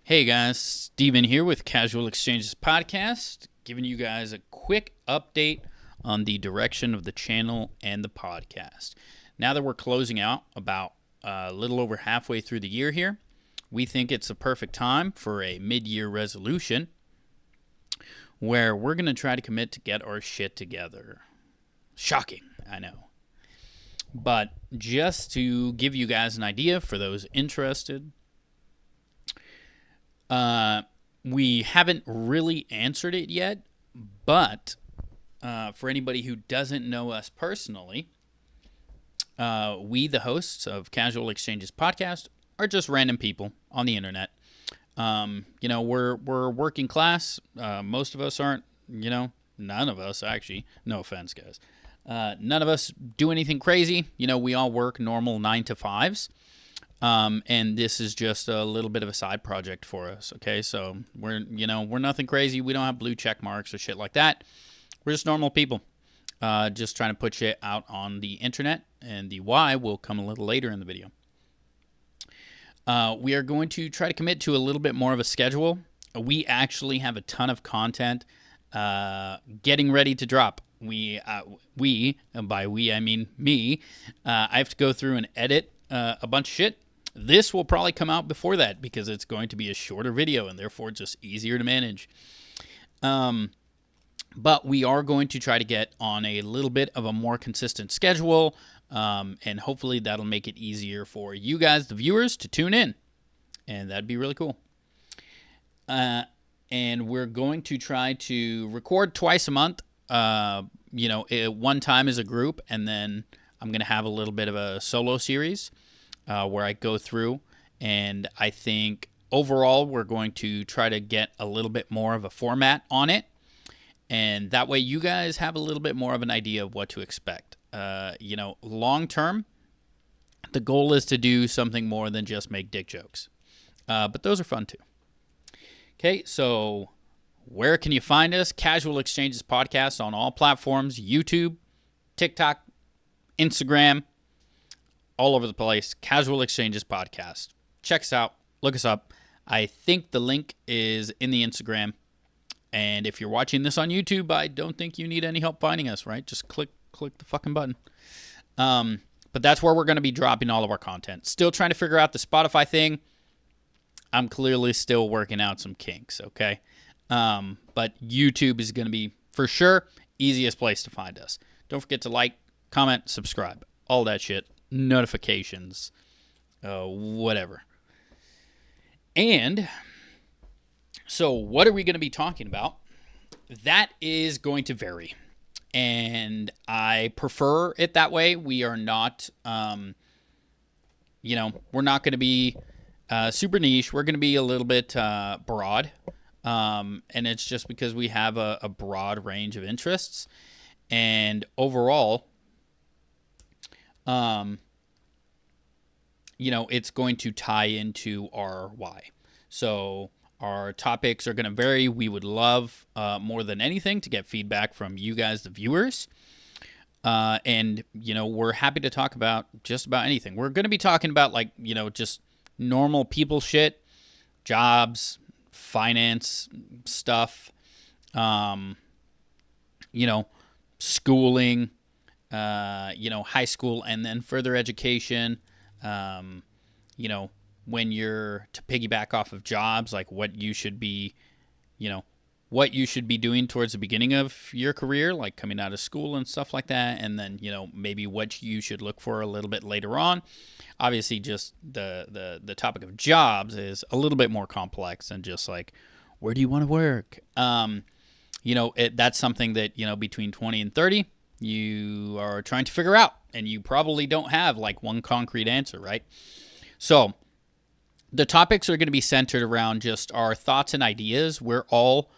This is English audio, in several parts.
Hey guys, Steven here with Casual Exchanges Podcast, giving you guys a quick update on the direction of the channel and the podcast. Now that we're closing out about a little over halfway through the year here, we think it's a perfect time for a mid-year resolution where we're going to try to commit to get our shit together. Shocking, I know. But just to give you guys an idea for those interested, we haven't really answered it yet, but for anybody who doesn't know us personally, we, the hosts of Casual Exchanges Podcast, are just random people on the internet. We're working class. Most of us aren't. None of us actually. No offense, guys. None of us do anything crazy. We all work normal 9 to 5s. And this is just a little bit of a side project for us. Okay, so we're nothing crazy. We don't have blue check marks or shit like that. We're just normal people, just trying to put shit out on the internet, and the why will come a little later in the video. We are going to try to commit to a little bit more of a schedule. We actually have a ton of content getting ready to drop. And by we I mean me, I have to go through and edit a bunch of shit. This will probably come out before that because it's going to be a shorter video and therefore just easier to manage. But we are going to try to get on a little bit of a more consistent schedule, and hopefully that'll make it easier for you guys, the viewers, to tune in, and that'd be really cool. And we're going to try to record twice a month, one time as a group, and then I'm going to have a little bit of a solo series where I go through, and I think overall we're going to try to get a little bit more of a format on it, and that way you guys have a little bit more of an idea of what to expect. Long term, the goal is to do something more than just make dick jokes, but those are fun too. Okay, so where can you find us? Casual Exchanges Podcast on all platforms: YouTube, TikTok, Instagram, all over the place. Casual Exchanges Podcast. Check us out. Look us up. I think the link is in the Instagram. And if you're watching this on YouTube, I don't think you need any help finding us, right? Just click the fucking button. But that's where we're going to be dropping all of our content. Still trying to figure out the Spotify thing. I'm clearly still working out some kinks, okay? But YouTube is going to be, for sure, easiest place to find us. Don't forget to like, comment, subscribe. All that shit. Notifications. Whatever. And so what are we going to be talking about? That is going to vary. And I prefer it that way. We are not, we're not going to be super niche. We're going to be a little bit broad. And it's just because we have a broad range of interests. And overall, it's going to tie into our why. So our topics are going to vary. We would love more than anything to get feedback from you guys, the viewers. And we're happy to talk about just about anything. We're going to be talking about just normal people shit, jobs, finance stuff, schooling, high school and then further education, when you're to piggyback off of jobs, like what you should be doing towards the beginning of your career, like coming out of school and stuff like that. And then, maybe what you should look for a little bit later on. Obviously, just the topic of jobs is a little bit more complex than just like, where do you want to work? That's something that, between 20 and 30, you are trying to figure out, and you probably don't have like one concrete answer, right? So the topics are going to be centered around just our thoughts and ideas. We're all,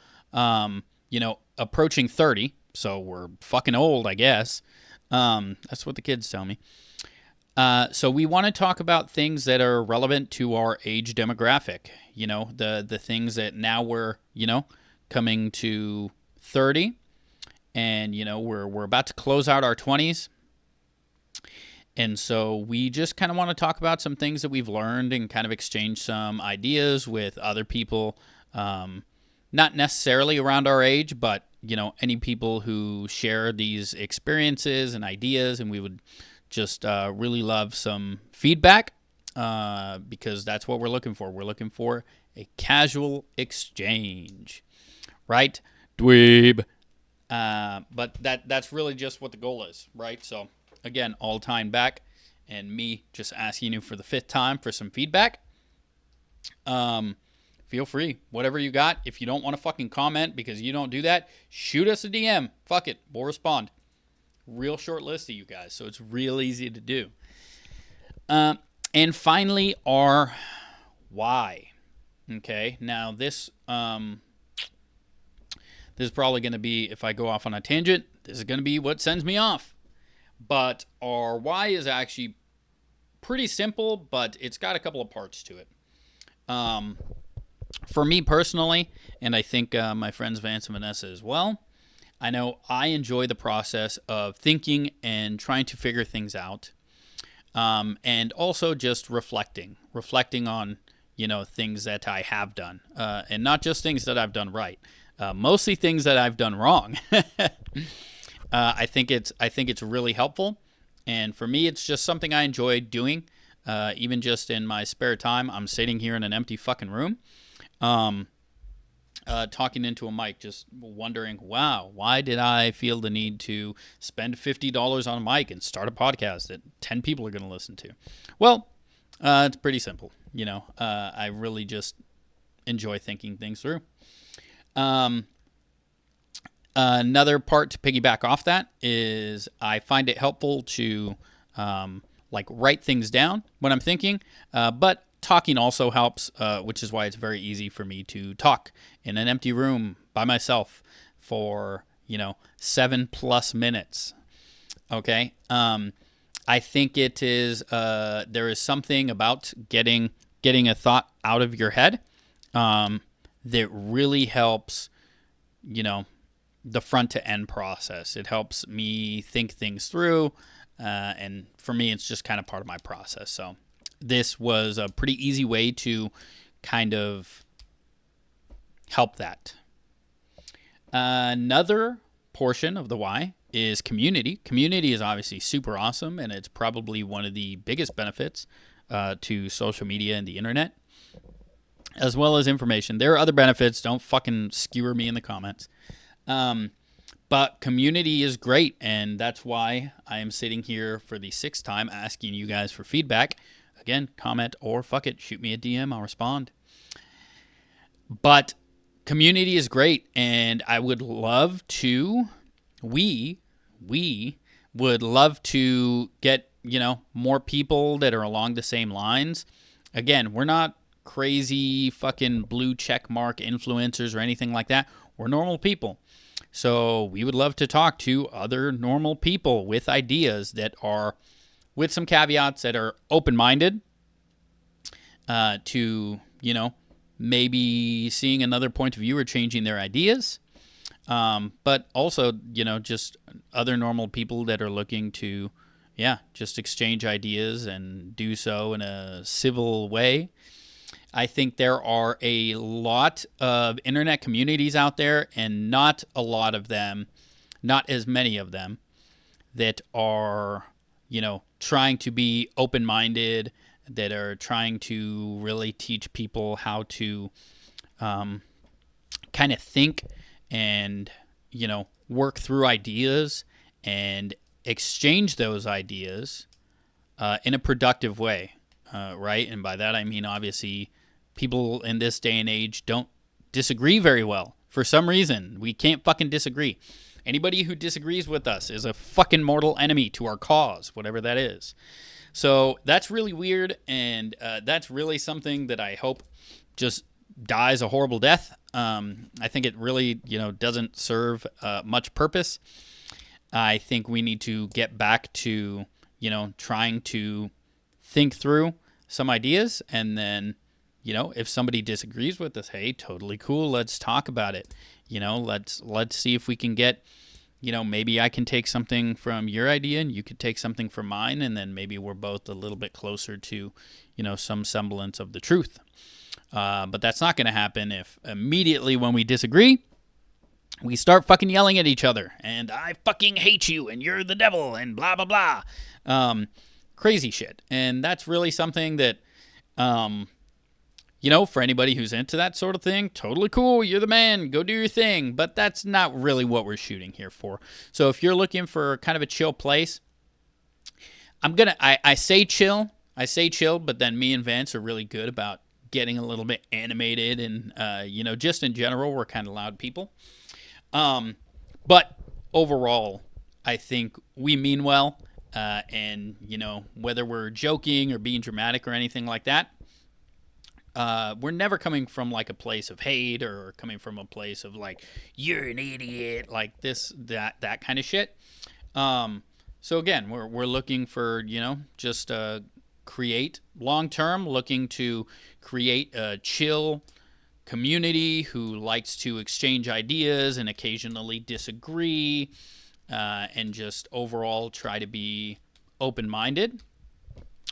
approaching 30, so we're fucking old, I guess. That's what the kids tell me. So we want to talk about things that are relevant to our age demographic. The things that now we're, coming to 30, and we're about to close out our 20s. And so we just kind of want to talk about some things that we've learned and kind of exchange some ideas with other people, not necessarily around our age, but any people who share these experiences and ideas. And we would just really love some feedback because that's what we're looking for. We're looking for a casual exchange, right? Dweeb. But that's really just what the goal is, right? So again, all time back, and me just asking you for the 5th time for some feedback. Feel free, whatever you got. If you don't want to fucking comment because you don't do that, shoot us a DM. Fuck it, we'll respond. Real short list of you guys, so it's real easy to do. And finally, our why. Okay, now this is probably going to be, if I go off on a tangent, this is going to be what sends me off. But our why is actually pretty simple, but it's got a couple of parts to it. For me personally, and I think my friends Vance and Vanessa as well, I know I enjoy the process of thinking and trying to figure things out, and also just reflecting on things that I have done, and not just things that I've done right, mostly things that I've done wrong. I think it's really helpful, and for me, it's just something I enjoy doing. Even just in my spare time, I'm sitting here in an empty fucking room, talking into a mic, just wondering, wow, why did I feel the need to spend $50 on a mic and start a podcast that 10 people are going to listen to? Well, it's pretty simple. I really just enjoy thinking things through. Another part to piggyback off that is I find it helpful to write things down when I'm thinking, but talking also helps, which is why it's very easy for me to talk in an empty room by myself for 7+ minutes. Okay. I think it is there is something about getting a thought out of your head that really helps the front to end process. It helps me think things through, and for me it's just kind of part of my process. So this was a pretty easy way to kind of help that. Another portion of the why is community. Community is obviously super awesome, and it's probably one of the biggest benefits to social media and the internet, as well as information. There are other benefits. Don't fucking skewer me in the comments. But community is great, and that's why I am sitting here for the 6th time asking you guys for feedback. Again, comment or fuck it, shoot me a DM, I'll respond. But community is great, and I would love to, we would love to get, more people that are along the same lines. Again, we're not crazy fucking blue check mark influencers or anything like that. We're normal people. So we would love to talk to other normal people with ideas that are, with some caveats, that are open-minded to, maybe seeing another point of view or changing their ideas. But also, just other normal people that are looking to, just exchange ideas and do so in a civil way. I think there are a lot of internet communities out there, and not a lot of them, not as many of them, that are, trying to be open-minded, that are trying to really teach people how to kind of think and, work through ideas and exchange those ideas in a productive way, right? And by that I mean, obviously, people in this day and age don't disagree very well. For some reason, we can't fucking disagree. Anybody who disagrees with us is a fucking mortal enemy to our cause, whatever that is. So that's really weird, and that's really something that I hope just dies a horrible death. I think it really, doesn't serve much purpose. I think we need to get back to, trying to think through some ideas, and then, if somebody disagrees with us, hey, totally cool, let's talk about it. Let's see if we can get, maybe I can take something from your idea and you could take something from mine, and then maybe we're both a little bit closer to, some semblance of the truth. But that's not going to happen if immediately when we disagree, we start fucking yelling at each other, and I fucking hate you, and you're the devil, and blah, blah, blah. Crazy shit. And that's really something that, for anybody who's into that sort of thing, totally cool. You're the man. Go do your thing. But that's not really what we're shooting here for. So if you're looking for kind of a chill place, I say chill. But then me and Vance are really good about getting a little bit animated, and, just in general, we're kind of loud people. But overall, I think we mean well, and, whether we're joking or being dramatic or anything like that, we're never coming from like a place of hate or coming from a place of like, you're an idiot, like this, that kind of shit. So again, we're looking for, just create long-term, looking to create a chill community who likes to exchange ideas and occasionally disagree, and just overall try to be open-minded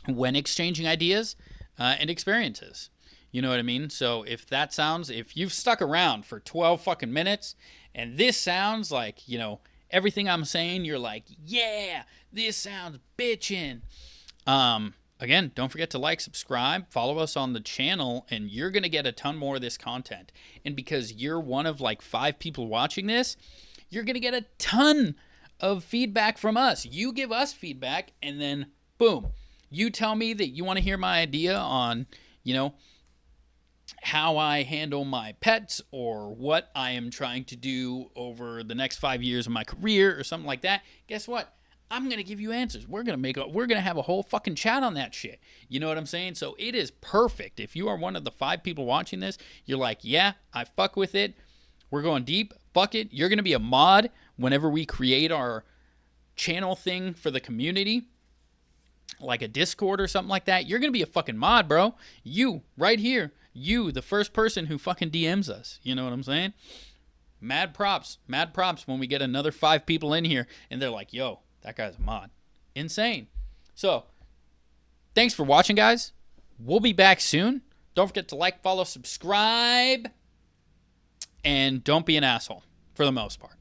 when exchanging ideas and experiences. You know what I mean? So if you've stuck around for 12 fucking minutes and this sounds like, everything I'm saying, you're like, yeah, this sounds bitchin'. Again, don't forget to like, subscribe, follow us on the channel, and you're going to get a ton more of this content. And because you're one of like 5 people watching this, you're going to get a ton of feedback from us. You give us feedback, and then boom, you tell me that you want to hear my idea on, how I handle my pets, or what I am trying to do over the next 5 years of my career or something like that. Guess what? I'm going to give you answers. We're going to have a whole fucking chat on that shit. You know what I'm saying? So it is perfect. If you are one of the 5 people watching this, you're like, yeah, I fuck with it. We're going deep. Fuck it. You're going to be a mod whenever we create our channel thing for the community, like a Discord or something like that. You're going to be a fucking mod, bro. You, right here. You, the first person who fucking DMs us. You know what I'm saying? Mad props when we get another 5 people in here and they're like, yo, that guy's a mod. Insane. So, thanks for watching, guys. We'll be back soon. Don't forget to like, follow, subscribe, and don't be an asshole for the most part.